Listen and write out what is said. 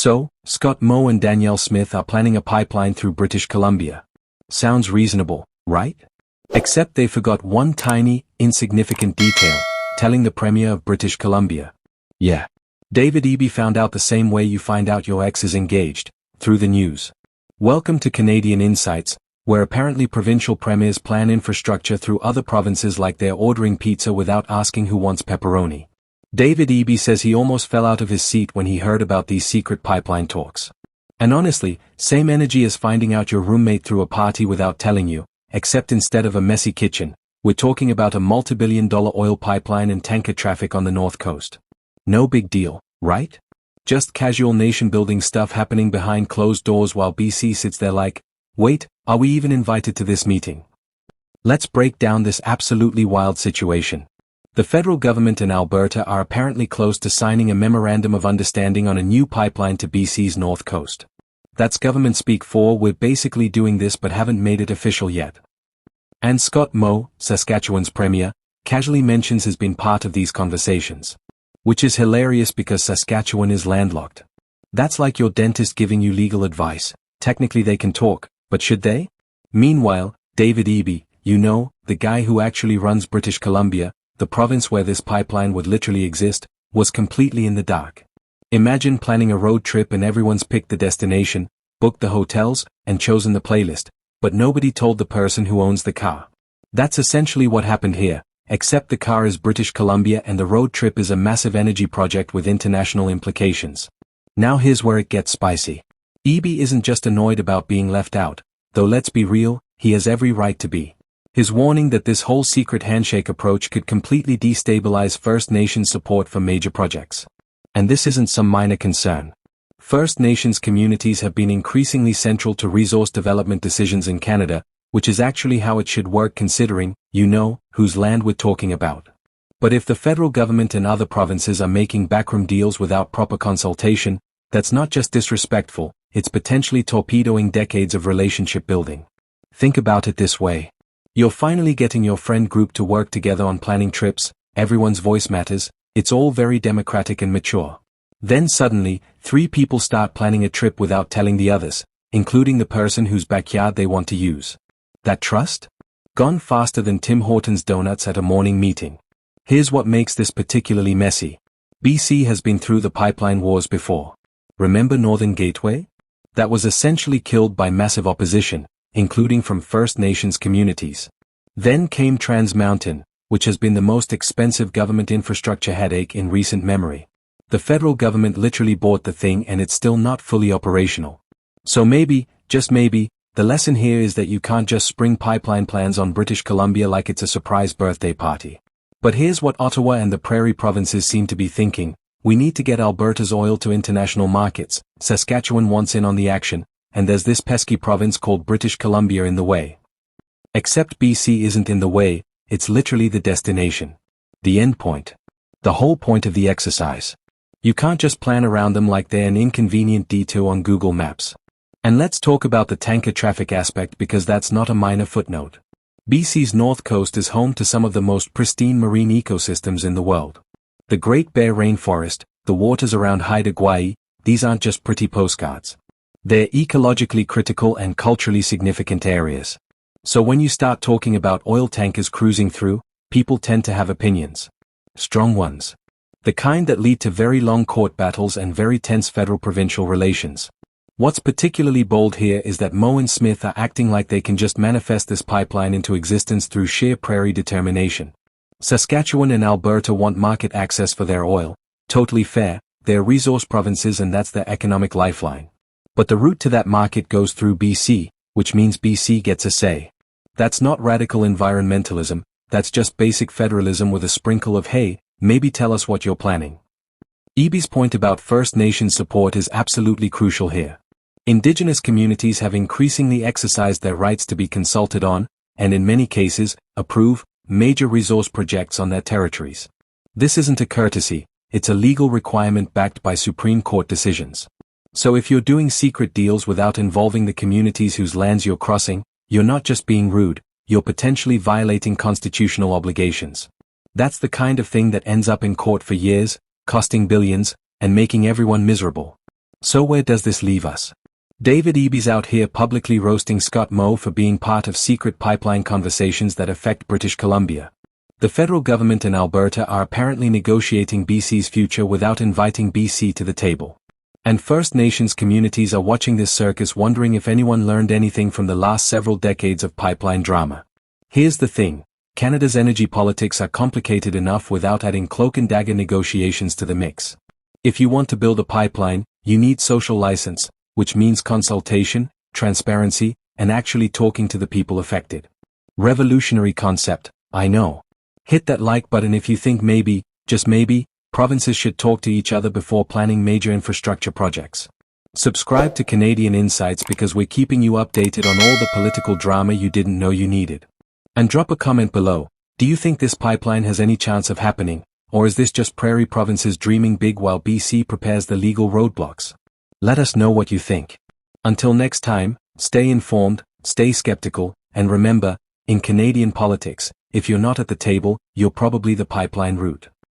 So, Scott Moe and Danielle Smith are planning a pipeline through British Columbia. Sounds reasonable, right? Except they forgot one tiny, insignificant detail, telling the Premier of British Columbia. Yeah. David Eby found out the same way you find out your ex is engaged, through the news. Welcome to Canadian Insights, where apparently provincial premiers plan infrastructure through other provinces like they're ordering pizza without asking who wants pepperoni. David Eby says he almost fell out of his seat when he heard about these secret pipeline talks. And honestly, same energy as finding out your roommate threw a party without telling you, except instead of a messy kitchen, we're talking about a multi-billion-dollar oil pipeline and tanker traffic on the north coast. No big deal, right? Just casual nation-building stuff happening behind closed doors while BC sits there like, wait, are we even invited to this meeting? Let's break down this absolutely wild situation. The federal government and Alberta are apparently close to signing a memorandum of understanding on a new pipeline to BC's north coast. That's government speak for we're basically doing this but haven't made it official yet. And Scott Moe, Saskatchewan's premier, casually mentions has been part of these conversations. Which is hilarious because Saskatchewan is landlocked. That's like your dentist giving you legal advice. Technically they can talk, but should they? Meanwhile, David Eby, you know, the guy who actually runs British Columbia, the province where this pipeline would literally exist, was completely in the dark. Imagine planning a road trip and everyone's picked the destination, booked the hotels, and chosen the playlist, but nobody told the person who owns the car. That's essentially what happened here, except the car is British Columbia and the road trip is a massive energy project with international implications. Now here's where it gets spicy. Eby isn't just annoyed about being left out, though let's be real, he has every right to be. His warning that this whole secret handshake approach could completely destabilize First Nations support for major projects. And this isn't some minor concern. First Nations communities have been increasingly central to resource development decisions in Canada, which is actually how it should work considering, you know, whose land we're talking about. But if the federal government and other provinces are making backroom deals without proper consultation, that's not just disrespectful, it's potentially torpedoing decades of relationship building. Think about it this way. You're finally getting your friend group to work together on planning trips, everyone's voice matters, it's all very democratic and mature. Then suddenly, 3 people start planning a trip without telling the others, including the person whose backyard they want to use. That trust? Gone faster than Tim Hortons donuts at a morning meeting. Here's what makes this particularly messy. BC has been through the pipeline wars before. Remember Northern Gateway? That was essentially killed by massive opposition, including from First Nations communities. Then came Trans Mountain, which has been the most expensive government infrastructure headache in recent memory. The federal government literally bought the thing and it's still not fully operational. So maybe, just maybe, the lesson here is that you can't just spring pipeline plans on British Columbia like it's a surprise birthday party. But here's what Ottawa and the Prairie provinces seem to be thinking, we need to get Alberta's oil to international markets, Saskatchewan wants in on the action, and there's this pesky province called British Columbia in the way. Except BC isn't in the way, it's literally the destination. The end point. The whole point of the exercise. You can't just plan around them like they're an inconvenient detour on Google Maps. And let's talk about the tanker traffic aspect because that's not a minor footnote. BC's north coast is home to some of the most pristine marine ecosystems in the world. The Great Bear Rainforest, the waters around Haida Gwaii, these aren't just pretty postcards. They're ecologically critical and culturally significant areas. So when you start talking about oil tankers cruising through, people tend to have opinions. Strong ones. The kind that lead to very long court battles and very tense federal-provincial relations. What's particularly bold here is that Moe and Smith are acting like they can just manifest this pipeline into existence through sheer prairie determination. Saskatchewan and Alberta want market access for their oil, totally fair, they're resource provinces and that's their economic lifeline. But the route to that market goes through BC, which means BC gets a say. That's not radical environmentalism, that's just basic federalism with a sprinkle of hey, maybe tell us what you're planning. Eby's point about First Nations support is absolutely crucial here. Indigenous communities have increasingly exercised their rights to be consulted on, and in many cases, approve, major resource projects on their territories. This isn't a courtesy, it's a legal requirement backed by Supreme Court decisions. So if you're doing secret deals without involving the communities whose lands you're crossing, you're not just being rude, you're potentially violating constitutional obligations. That's the kind of thing that ends up in court for years, costing billions, and making everyone miserable. So where does this leave us? David Eby's out here publicly roasting Scott Moe for being part of secret pipeline conversations that affect British Columbia. The federal government and Alberta are apparently negotiating BC's future without inviting BC to the table. And First Nations communities are watching this circus, wondering if anyone learned anything from the last several decades of pipeline drama. Here's the thing, Canada's energy politics are complicated enough without adding cloak and dagger negotiations to the mix. If you want to build a pipeline, you need social license, which means consultation, transparency, and actually talking to the people affected. Revolutionary concept, I know. Hit that like button if you think maybe, just maybe, provinces should talk to each other before planning major infrastructure projects. Subscribe to Canadian Insights because we're keeping you updated on all the political drama you didn't know you needed. And drop a comment below, do you think this pipeline has any chance of happening, or is this just prairie provinces dreaming big while BC prepares the legal roadblocks? Let us know what you think. Until next time, stay informed, stay skeptical, and remember, in Canadian politics, if you're not at the table, you're probably the pipeline route.